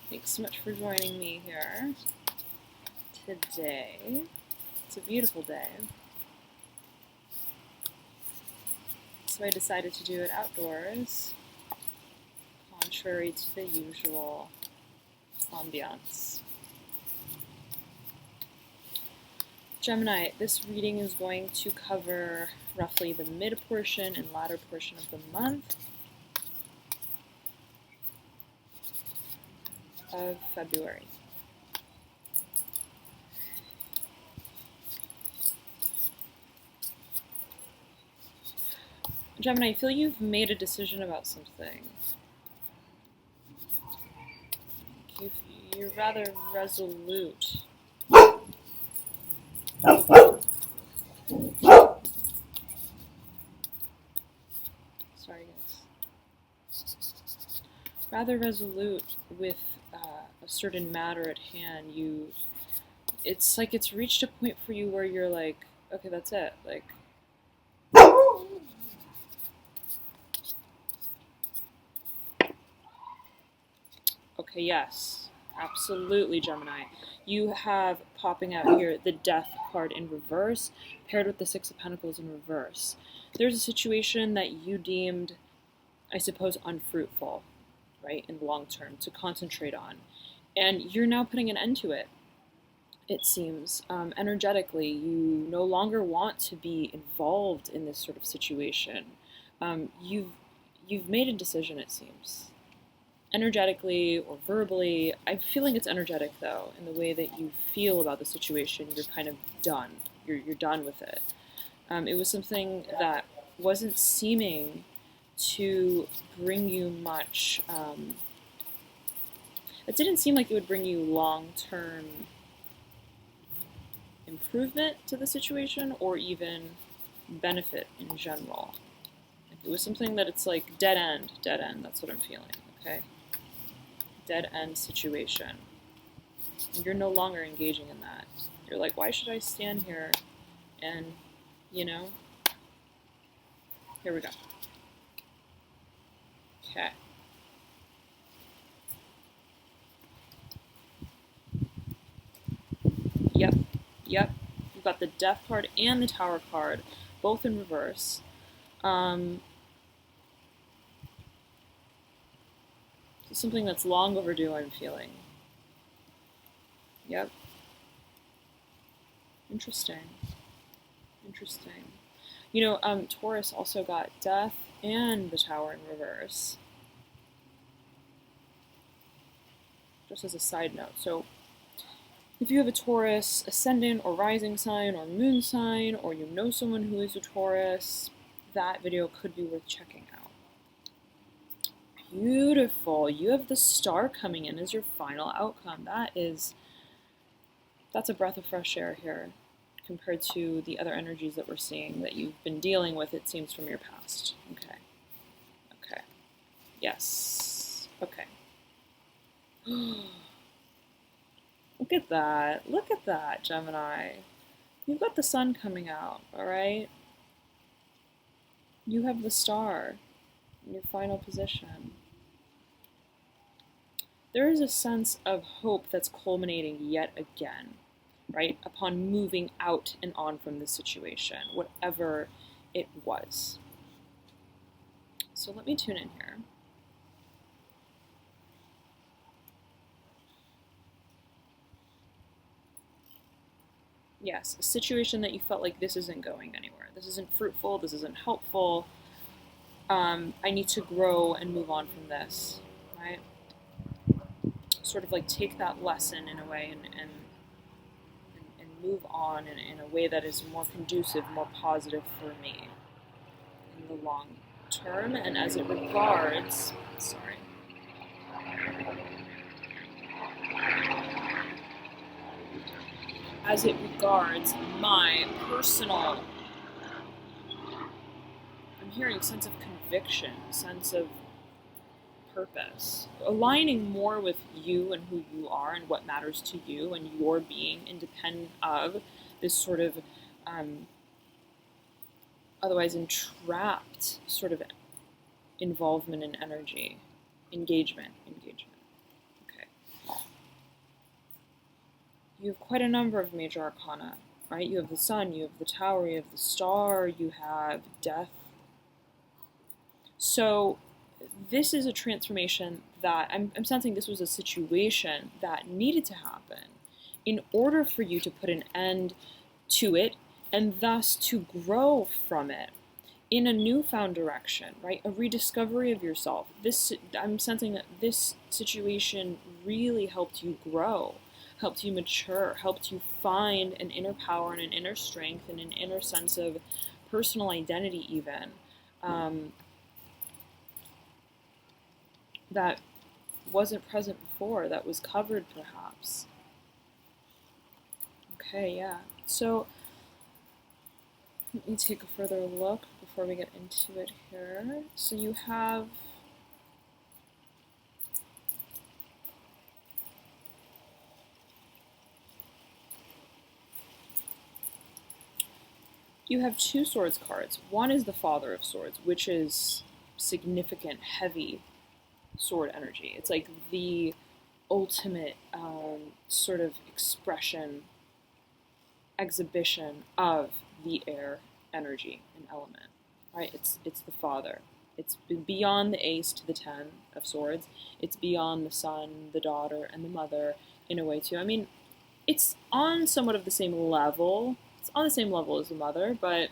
Thanks so much for joining me here today. It's a beautiful day. So I decided to do it outdoors, contrary to the usual ambiance. Gemini, this reading is going to cover roughly the mid portion and latter portion of the month of February. Gemini, I feel you've made a decision about something. You're rather resolute. Sorry, guys. Rather resolute with a certain matter at hand. It's like it's reached a point for you where you're like, okay, that's it. Like, okay, yes, absolutely, Gemini. You have popping out here the Death card in reverse, paired with the Six of Pentacles in reverse. There's a situation that you deemed, I suppose, unfruitful, right, in the long term, to concentrate on. And you're now putting an end to it, it seems. Energetically, you no longer want to be involved in this sort of situation. You've made a decision, it seems. Energetically or verbally, I'm feeling it's energetic though, in the way that you feel about the situation. You're kind of done. You're done with it. It was something that wasn't seeming to bring you much. It didn't seem like it would bring you long-term improvement to the situation or even benefit in general. Like it was something that it's like dead end. That's what I'm feeling. Okay. Dead end situation. And you're no longer engaging in that. You're like, why should I stand here and, here we go. Okay. Yep. You've got the Death card and the Tower card, both in reverse. Something that's long overdue, I'm feeling. Yep. Interesting. Taurus also got Death and the Tower in reverse. Just as a side note. So, if you have a Taurus ascendant or rising sign or moon sign, or you know someone who is a Taurus, that video could be worth checking out. Beautiful. You have the Star coming in as your final outcome. That's a breath of fresh air here compared to the other energies that we're seeing that you've been dealing with, it seems, from your past. Okay. Yes. Okay. Look at that, Gemini. You've got the sun coming out, all right? You have the Star in your final position. There is a sense of hope that's culminating yet again, right? Upon moving out and on from this situation, whatever it was. So let me tune in here. Yes, a situation that you felt like this isn't going anywhere. This isn't fruitful. This isn't helpful. I need to grow and move on from this, right? Sort of like take that lesson in a way and move on in a way that is more conducive, more positive for me in the long term. And as it regards, my personal, I'm hearing sense of conviction, sense of purpose, aligning more with you and who you are and what matters to you and your being independent of this sort of otherwise entrapped sort of involvement in energy, engagement. Okay. you have quite a number of major arcana, right? You have the Sun, you have the Tower, you have the Star, you have Death. So this is a transformation that I'm sensing this was a situation that needed to happen in order for you to put an end to it and thus to grow from it in a newfound direction, right? A rediscovery of yourself. I'm sensing that this situation really helped you grow, helped you mature, helped you find an inner power and an inner strength and an inner sense of personal identity even. That wasn't present before, that was covered perhaps. Okay, yeah. So let me take a further look before we get into it here. So you have two Swords cards. One is the Father of Swords, which is significant, heavy sword energy. It's like the ultimate sort of exhibition of the air energy and element, right? It's the Father. It's beyond the Ace to the 10 of Swords. It's beyond the Son, the Daughter, and the Mother in a way too. I mean, it's on somewhat of the same level. It's on the same level as the Mother, but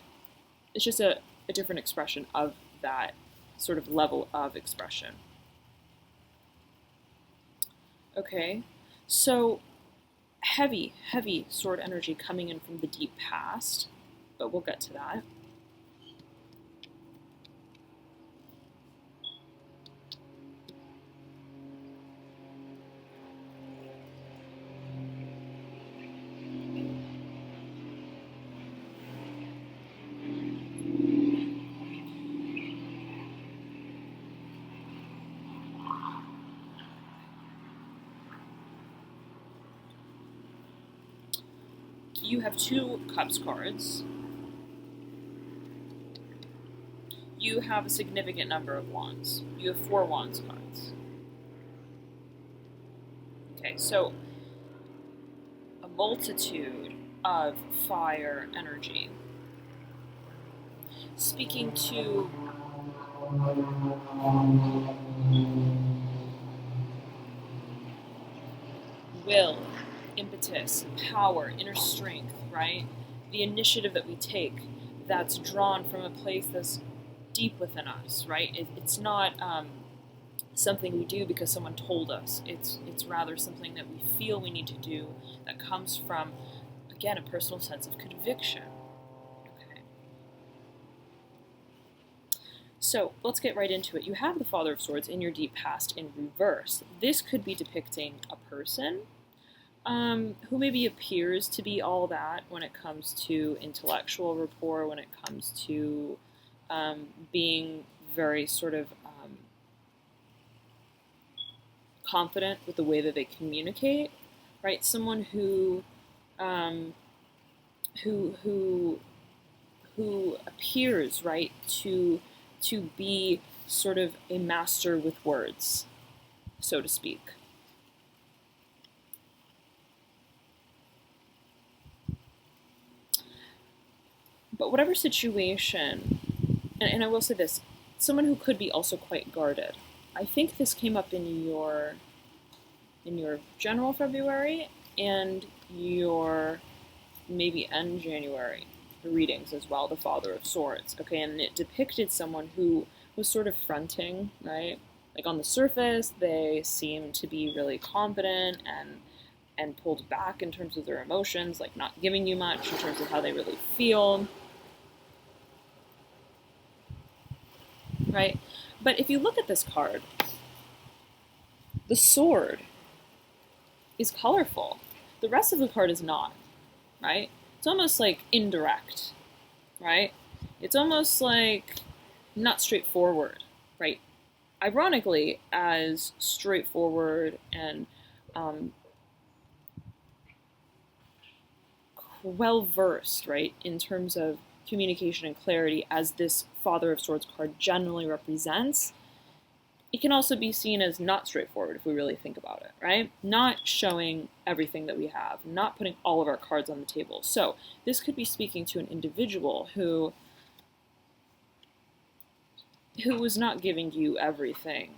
it's just a different expression of that sort of level of expression. Okay, so heavy sword energy coming in from the deep past, but we'll get to that. You have 2 Cups cards. You have a significant number of Wands. You have 4 Wands cards. Okay, so a multitude of fire energy. Speaking to will, impetus, power, inner strength, right? The initiative that we take that's drawn from a place that's deep within us, right? It's not something we do because someone told us. It's rather something that we feel we need to do that comes from, again, a personal sense of conviction. Okay. So let's get right into it. You have the Father of Swords in your deep past in reverse. This could be depicting a person who maybe appears to be all that when it comes to intellectual rapport, when it comes to being very sort of confident with the way that they communicate, right? Someone who appears, right, to be sort of a master with words, so to speak. But whatever situation, and I will say this, someone who could be also quite guarded. I think this came up in your general February and your maybe end January readings as well, the Father of Swords. Okay, and it depicted someone who was sort of fronting, right? Like on the surface, they seem to be really confident and pulled back in terms of their emotions, like not giving you much in terms of how they really feel. Right? But if you look at this card, the sword is colorful. The rest of the card is not, right? It's almost like indirect, right? It's almost like not straightforward, right? Ironically, as straightforward and well-versed, right, in terms of communication and clarity as this Father of Swords card generally represents, it can also be seen as not straightforward if we really think about it, right? Not showing everything that we have, not putting all of our cards on the table. So this could be speaking to an individual who was not giving you everything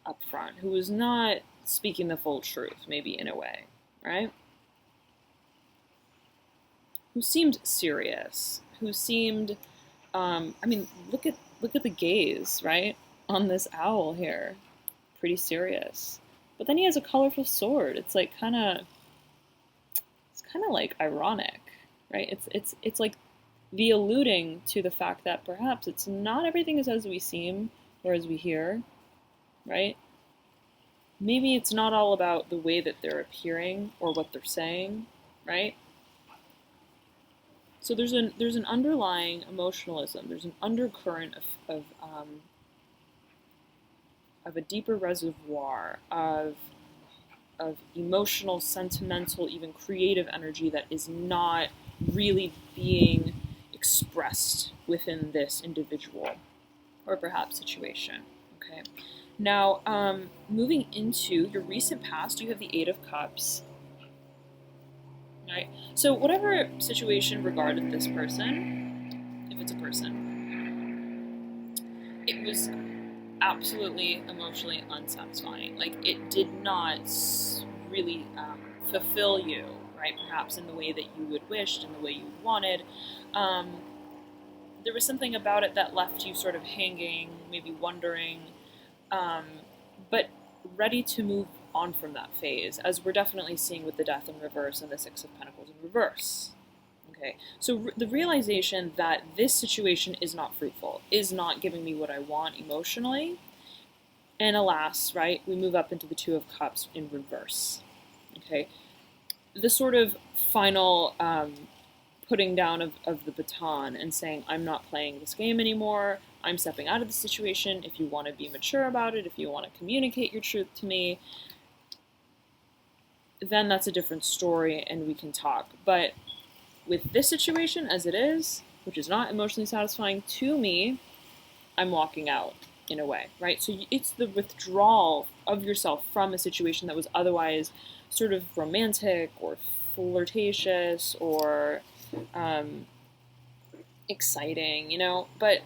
up front, who was not speaking the full truth, maybe in a way, right? Who seemed serious, who seemed, I mean, look at the gaze, right, on this owl here, pretty serious. But then he has a colorful sword. It's like it's kind of like ironic, right? It's like the alluding to the fact that perhaps it's not everything is as we seem or as we hear, right? Maybe it's not all about the way that they're appearing or what they're saying, right? So there's an underlying emotionalism. There's an undercurrent of a deeper reservoir of emotional, sentimental, even creative energy that is not really being expressed within this individual or perhaps situation. Okay. Now, moving into your recent past, you have the Eight of Cups. Right. So whatever situation regarded this person, if it's a person, it was absolutely emotionally unsatisfying. Like, it did not really fulfill you, right? Perhaps in the way that you would wished, in the way you wanted. There was something about it that left you sort of hanging, maybe wondering, but ready to move on from that phase, as we're definitely seeing with the Death in reverse and the Six of Pentacles in reverse. Okay, so the realization that this situation is not fruitful, is not giving me what I want emotionally, and alas, right, we move up into the Two of Cups in reverse. Okay, the sort of final putting down of the baton and saying, I'm not playing this game anymore, I'm stepping out of the situation. If you want to be mature about it, if you want to communicate your truth to me, then that's a different story and we can talk. But with this situation as it is, which is not emotionally satisfying to me, I'm walking out in a way, right? So it's the withdrawal of yourself from a situation that was otherwise sort of romantic or flirtatious or exciting, you know? But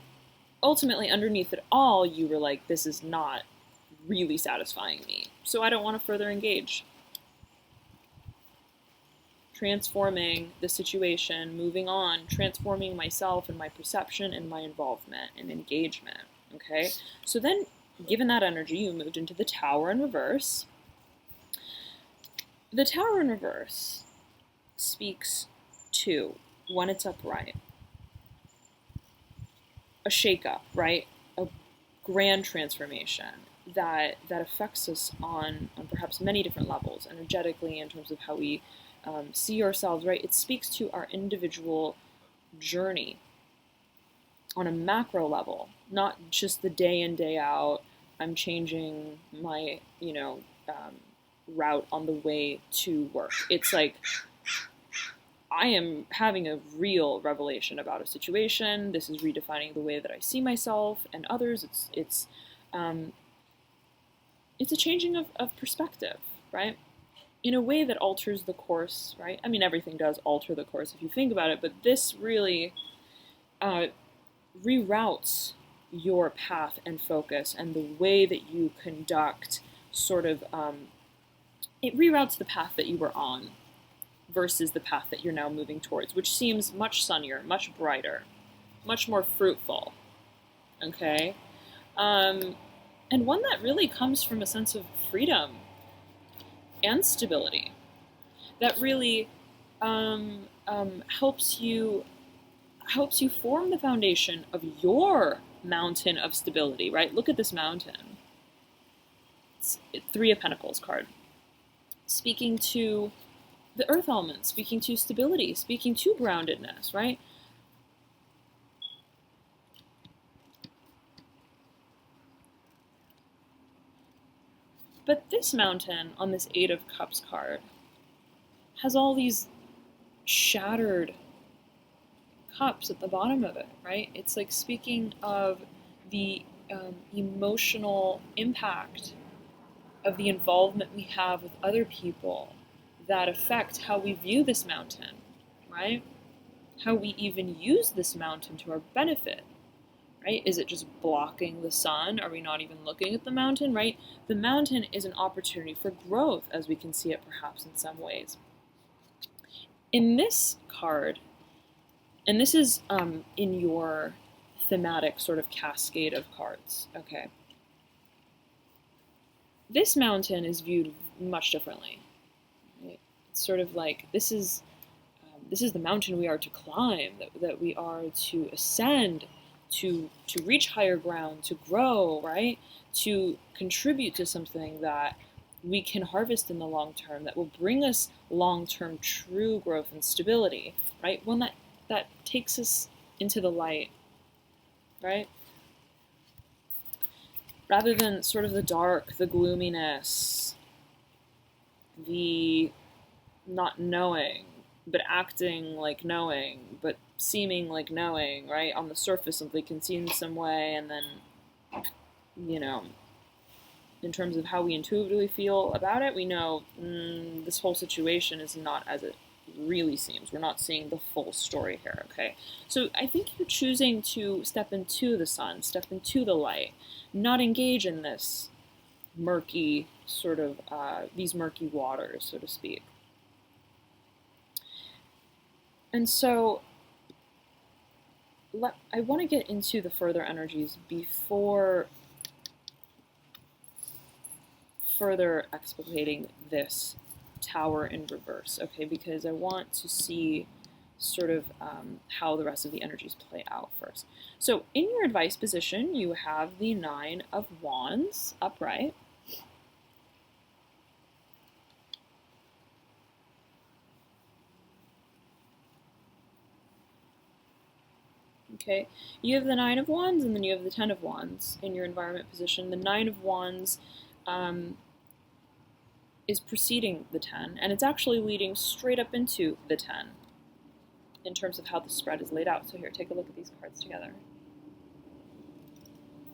ultimately, underneath it all, you were like, this is not really satisfying me, so I don't want to further engage. Transforming the situation, moving on, transforming myself and my perception and my involvement and engagement, okay? So then, given that energy, you moved into the Tower in reverse. The Tower in reverse speaks to, when it's upright, a shakeup, right? A grand transformation that affects us on perhaps many different levels, energetically, in terms of how we see ourselves, right? It speaks to our individual journey on a macro level, not just the day in, day out, I'm changing my, route on the way to work. It's like, I am having a real revelation about a situation. This is redefining the way that I see myself and others. It's a changing of perspective, right? In a way that alters the course, right? I mean, everything does alter the course if you think about it, but this really reroutes your path and focus and the way that you conduct sort of, it reroutes the path that you were on versus the path that you're now moving towards, which seems much sunnier, much brighter, much more fruitful, okay? And one that really comes from a sense of freedom and stability that really helps you form the foundation of your mountain of stability, right? Look at this mountain. It's Three of Pentacles card. Speaking to the earth element, speaking to stability, speaking to groundedness, right? But this mountain on this Eight of Cups card has all these shattered cups at the bottom of it, right? It's like speaking of the emotional impact of the involvement we have with other people that affect how we view this mountain, right? How we even use this mountain to our benefit, right? Is it just blocking the sun? Are we not even looking at the mountain, right? The mountain is an opportunity for growth, as we can see it perhaps in some ways. In this card, and this is in your thematic sort of cascade of cards, okay? This mountain is viewed much differently, right? It's sort of like this is the mountain we are to climb, that we are to ascend, to reach higher ground, to grow, right? To contribute to something that we can harvest in the long term, that will bring us long-term true growth and stability, right? One that takes us into the light, right? Rather than sort of the dark, the gloominess, the not knowing, but acting like knowing, but seeming like knowing, right? On the surface, something can seem some way, and then, you know, in terms of how we intuitively feel about it, we know this whole situation is not as it really seems. We're not seeing the full story here, okay? So I think you're choosing to step into the sun, step into the light, not engage in this murky sort of, these murky waters, so to speak. And so I want to get into the further energies before further explicating this tower in reverse, okay? Because I want to see sort of how the rest of the energies play out first. So in your advice position, you have the Nine of Wands upright. Okay, you have the Nine of Wands, and then you have the Ten of Wands in your environment position. The Nine of Wands is preceding the 10, and it's actually leading straight up into the 10 in terms of how the spread is laid out. So here, take a look at these cards together.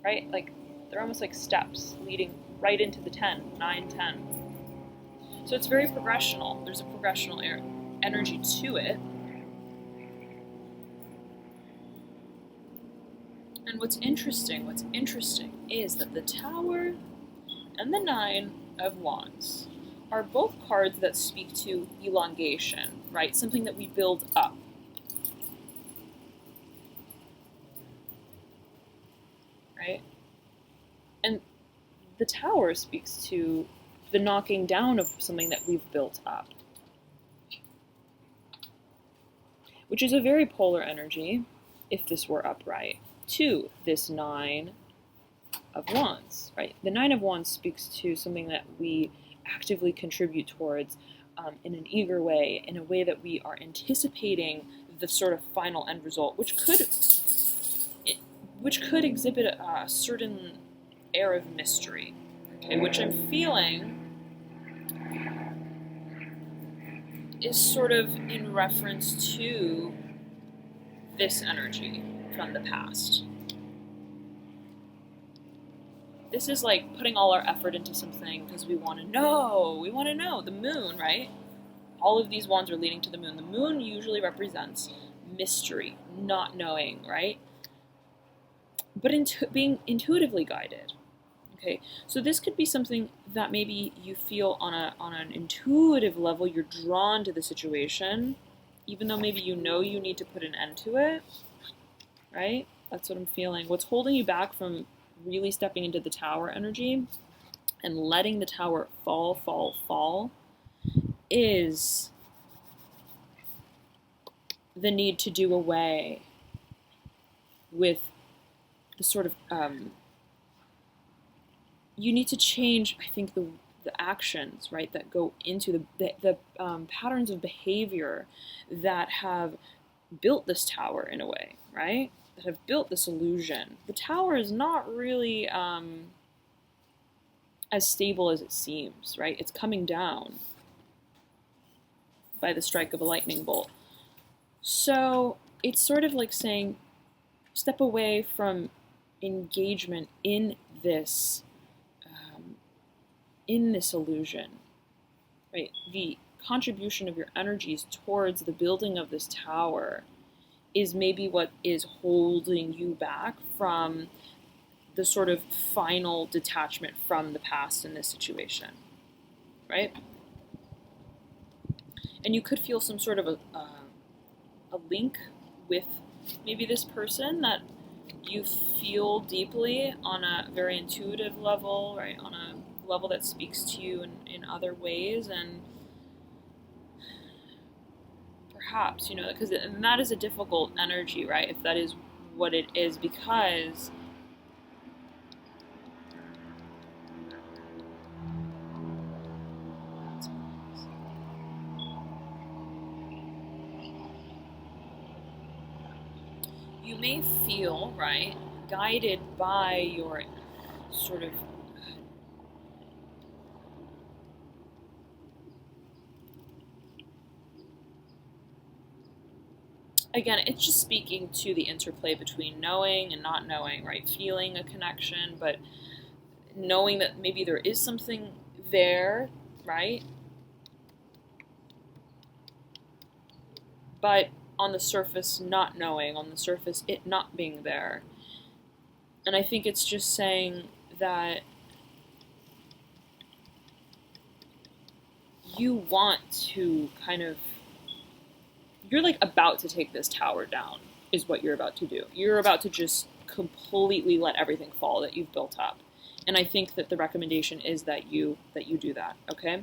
Right? Like, they're almost like steps leading right into the 10, 9, 10. So it's very progressional. There's a progressional energy to it. And what's interesting is that the Tower and the Nine of Wands are both cards that speak to elongation, right? Something that we build up. Right? And the Tower speaks to the knocking down of something that we've built up, which is a very polar energy, if this were upright, to this Nine of Wands, right? The Nine of Wands speaks to something that we actively contribute towards in an eager way, in a way that we are anticipating the sort of final end result, which could exhibit a certain air of mystery, okay, which I'm feeling is sort of in reference to this energy from the past. This is like putting all our effort into something because we want to know. We want to know. The moon, right? All of these wands are leading to the moon. The moon usually represents mystery, not knowing, right? But being intuitively guided. Okay, so this could be something that maybe you feel on an intuitive level. You're drawn to the situation, even though maybe you know you need to put an end to it, right? That's what I'm feeling. What's holding you back from really stepping into the Tower energy and letting the Tower fall is the need to do away with the sort of you need to change, I think, the actions, right, that go into the patterns of behavior that have built this Tower in a way, right? That have built this illusion. The Tower is not really as stable as it seems, right? It's coming down by the strike of a lightning bolt. So it's sort of like saying, step away from engagement in this illusion, right? The contribution of your energies towards the building of this tower is maybe what is holding you back from the sort of final detachment from the past in this situation, right? And you could feel some sort of a link with maybe this person that you feel deeply on a very intuitive level, right? On a level that speaks to you in other ways. And perhaps, because that is a difficult energy, right? If that is what it is, because you may feel, right, guided by your sort of again, it's just speaking to the interplay between knowing and not knowing, right? Feeling a connection, but knowing that maybe there is something there, right? But on the surface, not knowing, on the surface, it not being there. And I think it's just saying that you want to kind of, you're like about to take this tower down, is what you're about to do. You're about to just completely let everything fall that you've built up. And I think that the recommendation is that you do that, okay?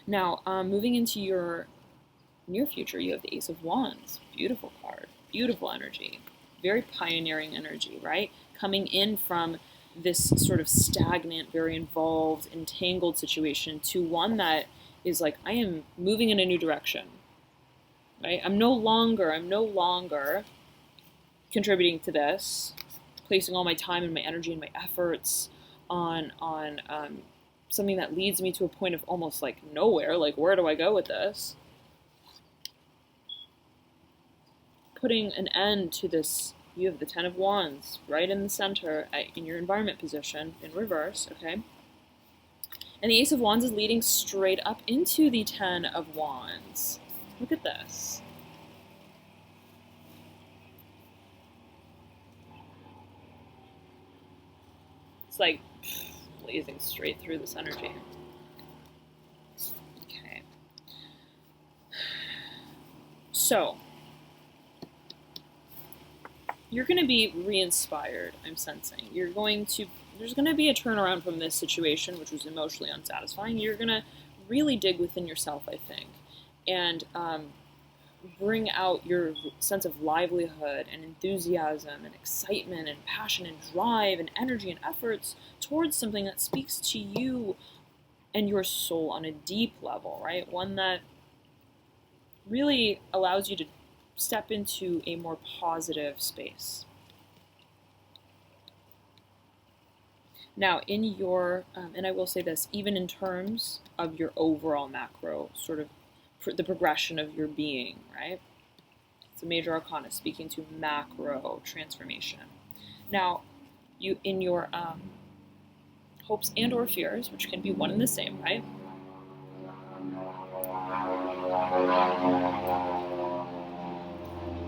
Now, moving into your near future, you have the Ace of Wands. Beautiful card, beautiful energy, very pioneering energy, right? Coming in from this sort of stagnant, very involved, entangled situation to one that is like, I am moving in a new direction, right? I'm no longer contributing to this, placing all my time and my energy and my efforts on something that leads me to a point of almost like nowhere. Like, where do I go with this? Putting an end to this. You have the Ten of Wands right in the center in your environment position in reverse, okay? And the Ace of Wands is leading straight up into the Ten of Wands. Look at this. It's like blazing straight through this energy. Okay. So, you're going to be re-inspired, I'm sensing. There's going to be a turnaround from this situation, which was emotionally unsatisfying. You're going to really dig within yourself, I think, and bring out your sense of livelihood and enthusiasm and excitement and passion and drive and energy and efforts towards something that speaks to you and your soul on a deep level, right? One that really allows you to step into a more positive space. Now, in your, and I will say this, even in terms of your overall macro, sort of the progression of your being, right? It's a major arcana speaking to macro transformation. Now, you in your hopes and or fears, which can be one and the same, right?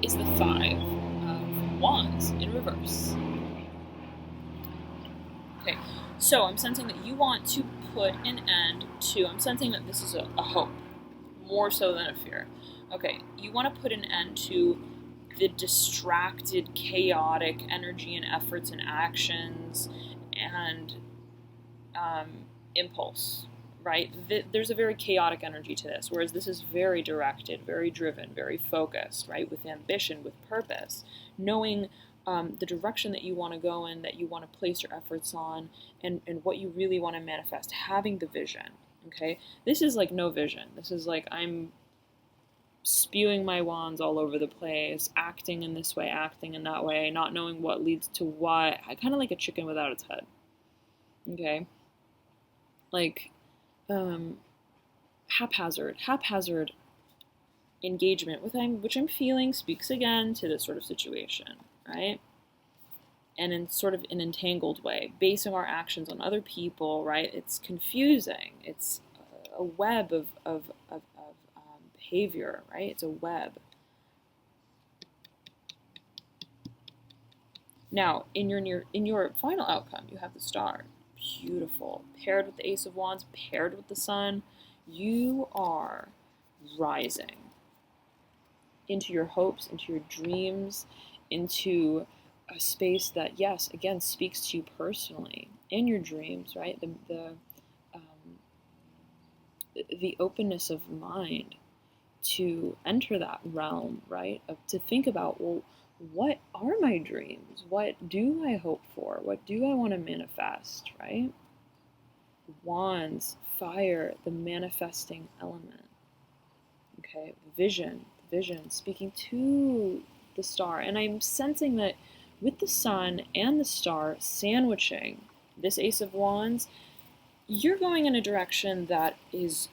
Is the Five of Wands in reverse. Okay, so I'm sensing that you want to put an end to, I'm sensing that this is a hope, more so than a fear. Okay, you want to put an end to the distracted, chaotic energy and efforts and actions and impulse, right? There's a very chaotic energy to this, whereas this is very directed, very driven, very focused, right? With ambition, with purpose, knowing the direction that you want to go in, that you want to place your efforts on, and what you really want to manifest, having the vision, okay? This is like no vision. This is like I'm spewing my wands all over the place, acting in this way, acting in that way, not knowing what leads to what. I kind of like a chicken without its head, okay? Like haphazard engagement with which I'm feeling speaks again to this sort of situation, right? and in sort of an entangled way, basing our actions on other people, right? It's confusing. It's a web of behavior, right? It's a web. Now, in your final outcome, you have the Star. Beautiful. Paired with the Ace of Wands, paired with the Sun, you are rising into your hopes, into your dreams, into a space that, yes, again, speaks to you personally in your dreams, right? The openness of mind to enter that realm, right? To think about, well, what are my dreams? What do I hope for? What do I want to manifest, right? Wands, fire, the manifesting element. Okay, vision, speaking to the Star. And I'm sensing that with the Sun and the Star sandwiching this Ace of Wands, you're going in a direction that is,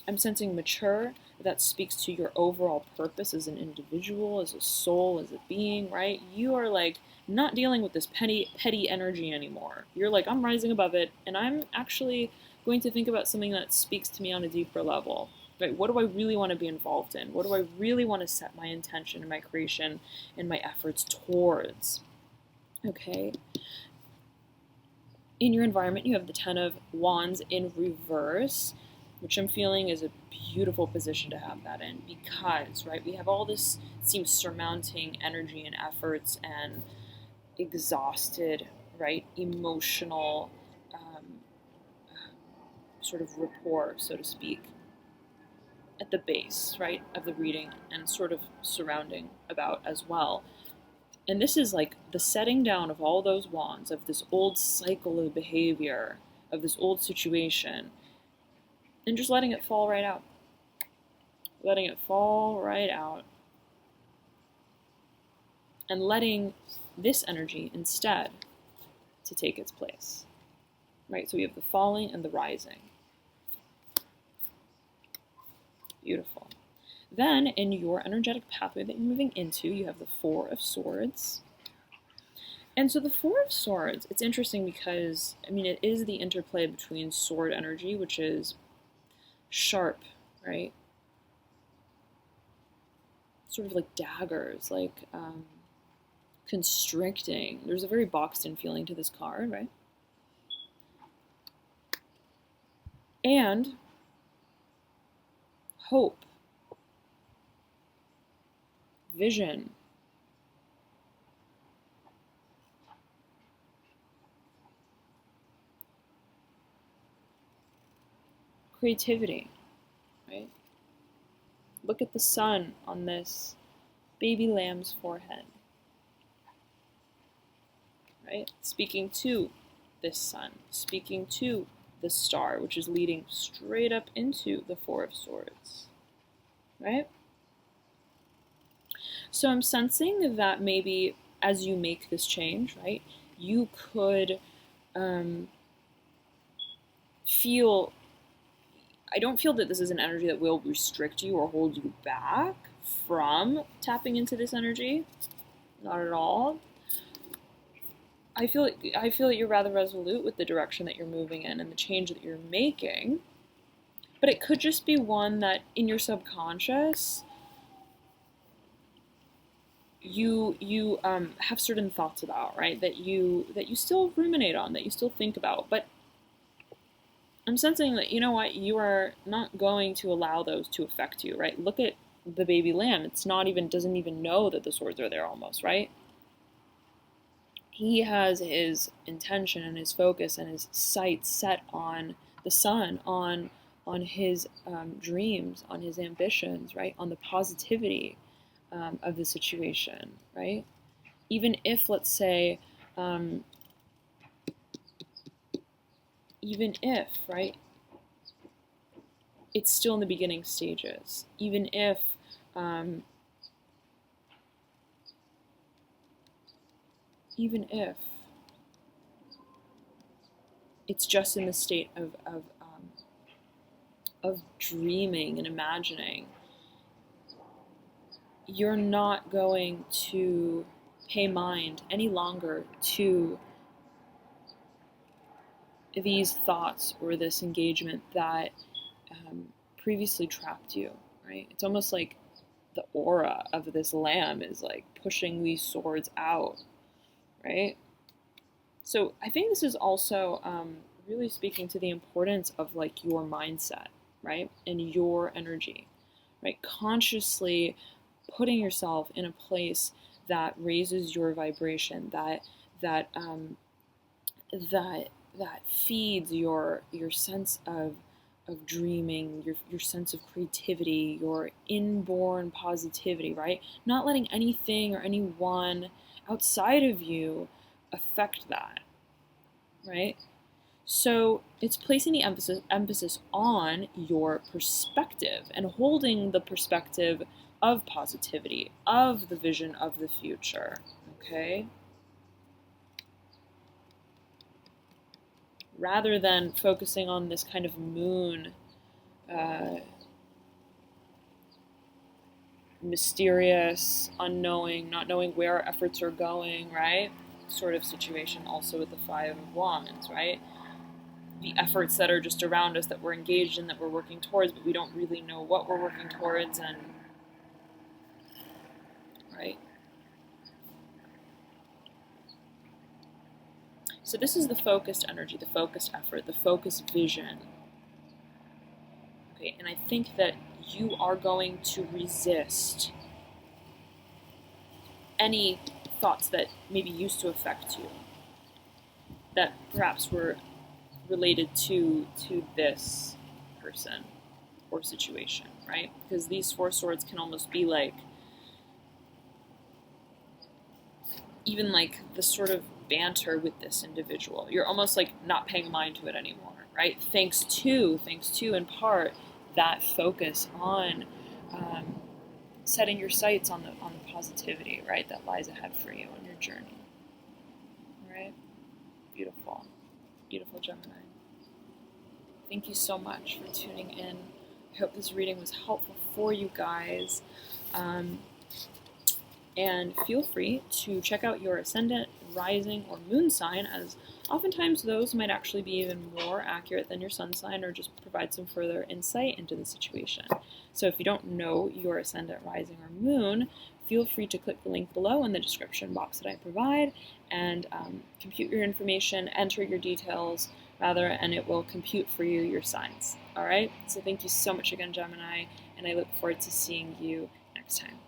I'm sensing, mature, that speaks to your overall purpose as an individual, as a soul, as a being, right? You are like not dealing with this petty energy anymore. You're like, I'm rising above it, and I'm actually going to think about something that speaks to me on a deeper level. Right? What do I really want to be involved in? What do I really want to set my intention and my creation and my efforts towards? Okay. In your environment, you have the Ten of Wands in reverse, which I'm feeling is a beautiful position to have that in, because, right, we have all this, seems surmounting energy and efforts and exhausted, right, emotional sort of rapport, so to speak, at the base, right, of the reading and sort of surrounding about as well. And this is like the setting down of all those wands, of this old cycle of behavior, of this old situation, and just letting it fall right out. Letting it fall right out. And letting this energy instead to take its place. Right? So we have the falling and the rising. Beautiful. Then in your energetic pathway that you're moving into, you have the Four of Swords. And so the Four of Swords, it's interesting because, I mean, it is the interplay between sword energy, which is sharp, right? Sort of like daggers, like constricting. There's a very boxed in feeling to this card, right? And hope, vision, creativity, right? Look at the sun on this baby lamb's forehead, right? Speaking to this sun, speaking to the star, which is leading straight up into the Four of Swords, right? So I'm sensing that maybe as you make this change, right, you could feel, I don't feel that this is an energy that will restrict you or hold you back from tapping into this energy. Not at all. I feel that you're rather resolute with the direction that you're moving in and the change that you're making. But it could just be one that in your subconscious you have certain thoughts about, right? That you still ruminate on, that you still think about. But I'm sensing that, you know what, you are not going to allow those to affect you, right? Look at the baby lamb. It's not even, doesn't even know that the swords are there almost, right? He has his intention and his focus and his sights set on the sun, on his dreams, on his ambitions, right? On the positivity of the situation, right? Even if, let's say, even if, right, it's still in the beginning stages, even if it's just in the state of dreaming and imagining, you're not going to pay mind any longer to these thoughts or this engagement that previously trapped you, right? It's almost like the aura of this lamb is like pushing these swords out, right? So I think this is also really speaking to the importance of like your mindset, right? And your energy, right? Consciously putting yourself in a place that raises your vibration, that that feeds your sense of dreaming, your sense of creativity, your inborn positivity, right? Not letting anything or anyone outside of you affect that, right? So it's placing the emphasis on your perspective and holding the perspective of positivity, of the vision of the future, okay? Rather than focusing on this kind of moon, mysterious, unknowing, not knowing where our efforts are going, right? Sort of situation also with the Five of Wands, right? The efforts that are just around us that we're engaged in, that we're working towards, but we don't really know what we're working towards, and right? So this is the focused energy, the focused effort, the focused vision. Okay, and I think that you are going to resist any thoughts that maybe used to affect you, that perhaps were related to this person or situation, right? Because these Four Swords can almost be like, even like the sort of banter with this individual. You're almost like not paying mind to it anymore, right? Thanks to in part that focus on setting your sights on the positivity, right, that lies ahead for you on your journey. Right? Beautiful, beautiful Gemini. Thank you so much for tuning in. I hope this reading was helpful for you guys. And feel free to check out your ascendant, rising, or moon sign, as oftentimes those might actually be even more accurate than your sun sign, or just provide some further insight into the situation. So if you don't know your ascendant, rising, or moon, feel free to click the link below in the description box that I provide and compute your information, enter your details, rather, and it will compute for you your signs. All right? So thank you so much again, Gemini, and I look forward to seeing you next time.